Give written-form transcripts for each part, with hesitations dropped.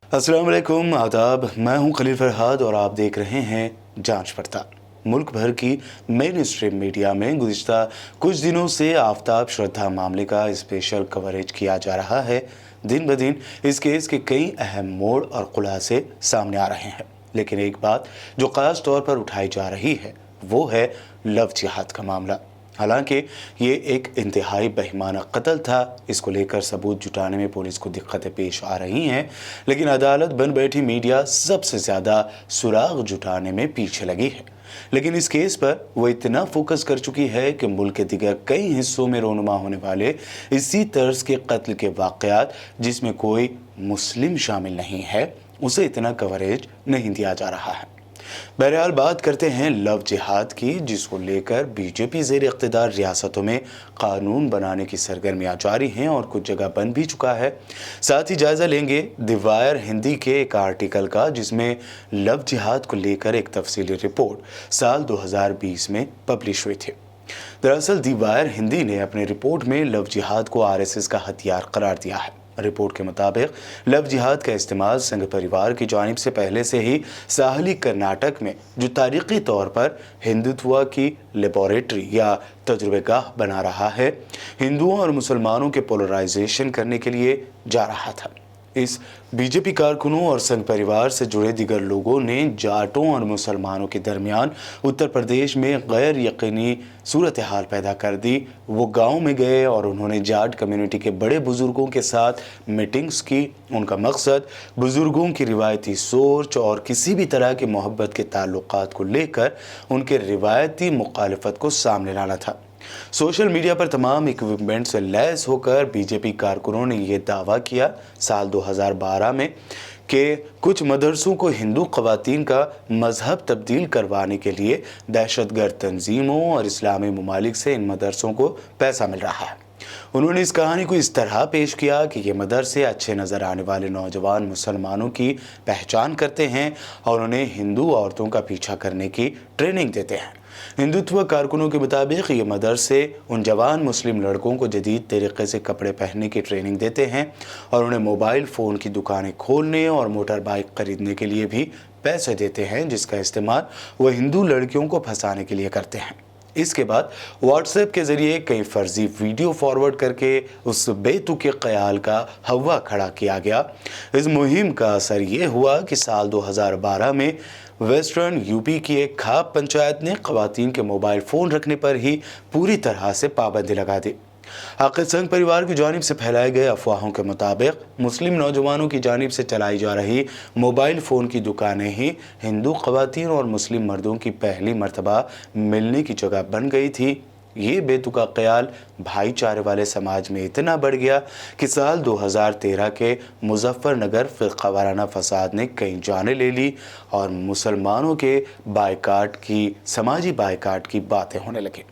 अस्सलाम वालेकुम, आदाब। मैं हूं खलील फरहाद और आप देख रहे हैं जांच पड़ताल। मुल्क भर की मेन स्ट्रीम मीडिया में गुज़िश्ता कुछ दिनों से आफताब श्रद्धा मामले का स्पेशल कवरेज किया जा रहा है। दिन ब दिन इस केस के कई अहम मोड़ और खुलासे सामने आ रहे हैं, लेकिन एक बात जो ख़ास तौर पर उठाई जा रही है वो है लव जिहाद का मामला। हालांकि ये एक इंतहाई बेईमाना कत्ल था, इसको लेकर सबूत जुटाने में पुलिस को दिक्कतें पेश आ रही हैं, लेकिन अदालत बन बैठी मीडिया सबसे ज़्यादा सुराग जुटाने में पीछे लगी है। लेकिन इस केस पर वो इतना फोकस कर चुकी है कि मुल्क के दिगर कई हिस्सों में रोनुमा होने वाले इसी तर्ज के कत्ल के वाक़यात जिसमें कोई मुस्लिम शामिल नहीं है, उसे इतना कवरेज नहीं दिया जा रहा है। बहरहाल बात करते हैं लव जिहाद की, जिसको लेकर बीजेपी ज़ेर इक़्तिदार रियासतों में कानून बनाने की सरगर्मियां जारी हैं और कुछ जगह बन भी चुका है। साथ ही जायज़ा लेंगे द वायर हिंदी के एक आर्टिकल का, जिसमें लव जिहाद को लेकर एक तफसीली रिपोर्ट साल 2020 में पब्लिश हुई थी। दरअसल द वायर हिंदी ने अपने रिपोर्ट में लव जिहाद को आरएसएस का हथियार करार दिया है। रिपोर्ट के मुताबिक लव जिहाद का इस्तेमाल संघ परिवार की जानिब से पहले से ही साहली कर्नाटक में, जो तारीखी तौर पर हिंदुत्व की लेबोरेटरी या तजुर्बेगाह बना रहा है, हिंदुओं और मुसलमानों के पोलराइजेशन करने के लिए जा रहा था। इस बीजेपी कारकुनों और संघ परिवार से जुड़े दिगर लोगों ने जाटों और मुसलमानों के दरमियान उत्तर प्रदेश में गैर यकीनी सूरत हाल पैदा कर दी। वो गांव में गए और उन्होंने जाट कम्युनिटी के बड़े बुजुर्गों के साथ मीटिंग्स की। उनका मकसद बुजुर्गों की रिवायती सोच और किसी भी तरह के मोहब्बत के ताल्लुकात को लेकर उनके रिवायती मुखालफत को सामने लाना था। सोशल मीडिया पर तमाम इक्विपमेंट से लैस होकर बीजेपी कारकुनों ने यह दावा किया साल 2012 में कि कुछ मदरसों को हिंदू ख़वातीन का मजहब तब्दील करवाने के लिए दहशतगर्द तंजीमों और इस्लामी ममालिक से इन मदरसों को पैसा मिल रहा है। उन्होंने इस कहानी को इस तरह पेश किया कि ये मदरसे अच्छे नज़र आने वाले नौजवान मुसलमानों की पहचान करते हैं और उन्हें हिंदू औरतों का पीछा करने की ट्रेनिंग देते हैं। हिंदुत्व कारकुनों के मुताबिक ये मदरसे उन जवान मुस्लिम लड़कों को जदीद तरीके से कपड़े पहनने की ट्रेनिंग देते हैं और उन्हें मोबाइल फ़ोन की दुकानें खोलने और मोटर बाइक खरीदने के लिए भी पैसे देते हैं, जिसका इस्तेमाल वह हिंदू लड़कियों को फंसाने के लिए करते हैं। इसके बाद व्हाट्सएप के ज़रिए कई फर्जी वीडियो फॉरवर्ड करके उस बेतुके ख्याल का हवा खड़ा किया गया। इस मुहिम का असर ये हुआ कि साल 2012 में वेस्टर्न यूपी की एक खाप पंचायत ने ख़वातीन के मोबाइल फ़ोन रखने पर ही पूरी तरह से पाबंदी लगा दी। आखिर संघ परिवार की जानिब से फैलाए गए अफवाहों के मुताबिक मुस्लिम नौजवानों की जानिब से चलाई जा रही मोबाइल फ़ोन की दुकानें ही हिंदू ख़वातीन और मुस्लिम मर्दों की पहली मर्तबा मिलने की जगह बन गई थी। ये बेतुका ख्याल भाईचारे वाले समाज में इतना बढ़ गया कि साल 2013 के मुजफ्फरनगर फ़िरका वाराना फसाद ने कई जानें ले ली और मुसलमानों के बायकाट की, समाजी बायकाट की बातें होने लगी।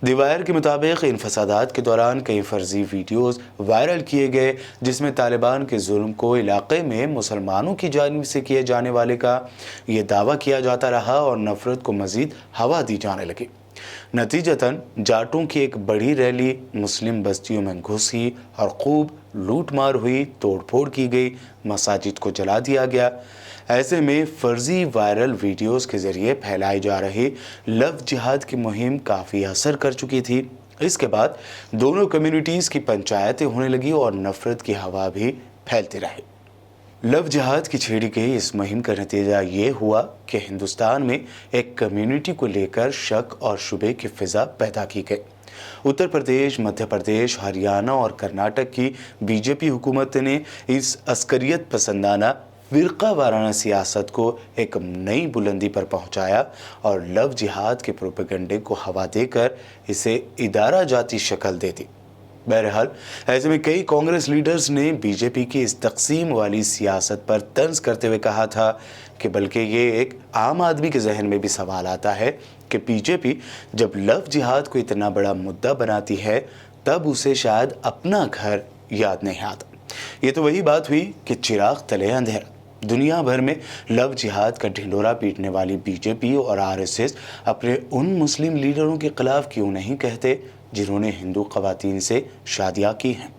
द वायर के मुताबिक इन फसादात के दौरान कई फर्जी वीडियोस वायरल किए गए, जिसमें तालिबान के जुल्म को इलाके में मुसलमानों की जानिब से किए जाने वाले का ये दावा किया जाता रहा और नफरत को मज़ीद हवा दी जाने लगी। नतीजतन जाटों की एक बड़ी रैली मुस्लिम बस्तियों में घुसी और खूब लूट मार हुई, तोड़फोड़ की गई, मसाजिद को जला दिया गया। ऐसे में फर्जी वायरल वीडियोस के ज़रिए फैलाई जा रही लव जिहाद की मुहिम काफ़ी असर कर चुकी थी। इसके बाद दोनों कम्युनिटीज़ की पंचायतें होने लगी और नफ़रत की हवा भी फैलती रही। लव जिहाद की छेड़ी गई इस मुहिम का नतीजा ये हुआ कि हिंदुस्तान में एक कम्युनिटी को लेकर शक और शुबे की फ़िज़ा पैदा की गई। उत्तर प्रदेश, मध्य प्रदेश, हरियाणा और कर्नाटक की बीजेपी हुकूमत ने इस अस्करियत पसंदाना फ़िरका वाराना सियासत को एक नई बुलंदी पर पहुंचाया और लव जिहाद के प्रोपेगेंडे को हवा देकर इसे इदारा जाती शक्ल दे दी। बहरहाल ऐसे में कई कांग्रेस लीडर्स ने बीजेपी की इस तकसीम वाली सियासत पर तंज करते हुए कहा था कि बल्कि ये एक आम आदमी के जहन में भी सवाल आता है कि बीजेपी जब लव जिहाद को इतना बड़ा मुद्दा बनाती है तब उसे शायद अपना घर याद नहीं आता। ये तो वही बात हुई कि चिराग तले अंधेरा। दुनिया भर में लव जिहाद का ढिंढोरा पीटने वाली बीजेपी और आरएसएस अपने उन मुस्लिम लीडरों के खिलाफ क्यों नहीं कहते जिन्होंने हिंदू ख़वातीन से शादियाँ की हैं।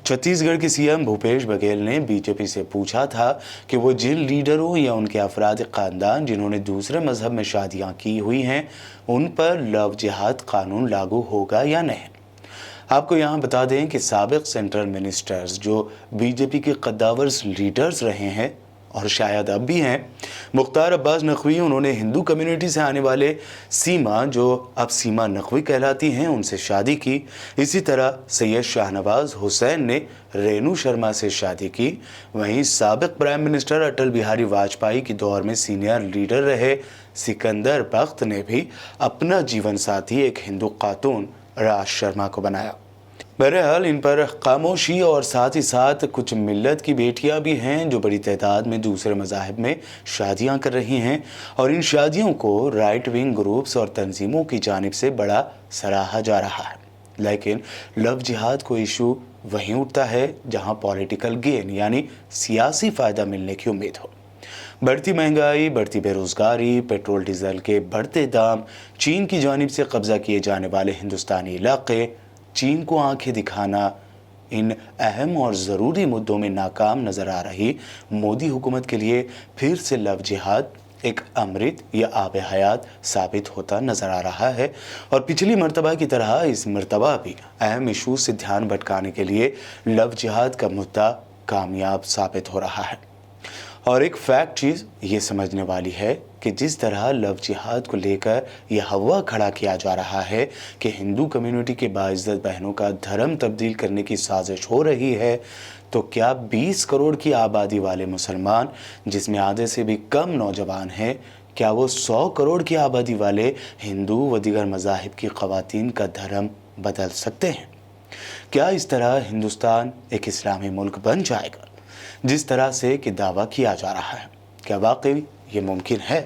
छत्तीसगढ़ के सीएम भूपेश बघेल ने बीजेपी से पूछा था कि वो जिन लीडरों या उनके अफराद खानदान जिन्होंने दूसरे मजहब में शादियां की हुई हैं, उन पर लव जिहाद कानून लागू होगा या नहीं। आपको यहाँ बता दें कि साबिक सेंट्रल मिनिस्टर्स जो बीजेपी के कद्दावर लीडर्स रहे हैं और शायद अब भी हैं, मुख्तार अब्बास नकवी, उन्होंने हिंदू कम्युनिटी से आने वाले सीमा, जो अब सीमा नकवी कहलाती हैं, उनसे शादी की। इसी तरह सैयद शाहनवाज हुसैन ने रेणु शर्मा से शादी की। वहीं साबिक प्राइम मिनिस्टर अटल बिहारी वाजपेयी के दौर में सीनियर लीडर रहे सिकंदर बख्त ने भी अपना जीवन साथी एक हिंदू खातून राज शर्मा को बनाया। बहरहाल इन पर खामोशी और साथ ही साथ कुछ मिल्लत की बेटियां भी हैं जो बड़ी तादाद में दूसरे मज़ाहिब में शादियां कर रही हैं, और इन शादियों को राइट विंग ग्रुप्स और तंजीमों की जानिब से बड़ा सराहा जा रहा है। लेकिन लव जिहाद को इशू वहीं उठता है जहां पॉलिटिकल गेन यानी सियासी फ़ायदा मिलने की उम्मीद हो। बढ़ती महंगाई, बढ़ती बेरोज़गारी, पेट्रोल डीजल के बढ़ते दाम, चीन की जानिब से कब्ज़ा किए जाने वाले हिंदुस्तानी इलाके, चीन को आंखें दिखाना, इन अहम और ज़रूरी मुद्दों में नाकाम नज़र आ रही मोदी हुकूमत के लिए फिर से लव जिहाद एक अमृत या आब हयात साबित होता नज़र आ रहा है। और पिछली मर्तबा की तरह इस मर्तबा भी अहम इशू से ध्यान भटकाने के लिए लव जिहाद का मुद्दा कामयाब साबित हो रहा है। और एक फैक्ट चीज़ ये समझने वाली है कि जिस तरह लव जिहाद को लेकर यह हवा खड़ा किया जा रहा है कि हिंदू कम्युनिटी के बाइज्जत बहनों का धर्म तब्दील करने की साजिश हो रही है, तो क्या 20 करोड़ की आबादी वाले मुसलमान, जिसमें आधे से भी कम नौजवान हैं, क्या वो 100 करोड़ की आबादी वाले हिंदू व दीगर मज़ाहिब की ख़वातीन का धर्म बदल सकते हैं? क्या इस तरह हिंदुस्तान एक इस्लामी मुल्क बन जाएगा जिस तरह से कि दावा किया जा रहा है? क्या वाकई ये मुमकिन है?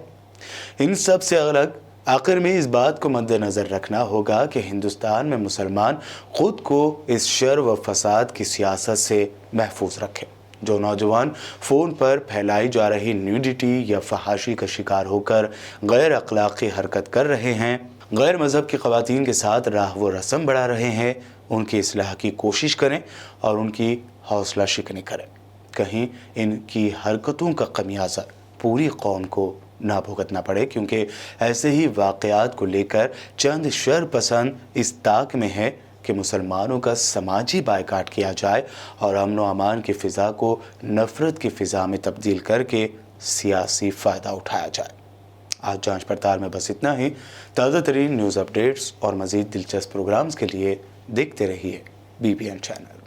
इन सब से अलग आखिर में इस बात को मद्देनज़र रखना होगा कि हिंदुस्तान में मुसलमान ख़ुद को इस शर व फसाद की सियासत से महफूज रखें। जो नौजवान फ़ोन पर फैलाई जा रही न्यूडिटी या फहाशी का शिकार होकर गैर अखलाक़ी हरकत कर रहे हैं, गैर मज़हब की ख़वातीन के साथ राह व रस्म बढ़ा रहे हैं, उनकी इस्लाह की कोशिश करें और उनकी हौसला शिकनी करें। कहीं इनकी हरकतों का खमियाजा पूरी कौम को ना भुगतना पड़े, क्योंकि ऐसे ही वाक़यात को लेकर चंद शर पसंद इस ताक में है कि मुसलमानों का समाजी बायकाट किया जाए और अमन व अमान की फ़िज़ा को नफ़रत की फ़िज़ा में तब्दील करके सियासी फ़ायदा उठाया जाए। आज जांच पड़ताल में बस इतना ही। ताज़ा तरीन न्यूज़ अपडेट्स और मज़ीद दिलचस्प प्रोग्राम्स के लिए देखते रहिए BBN चैनल।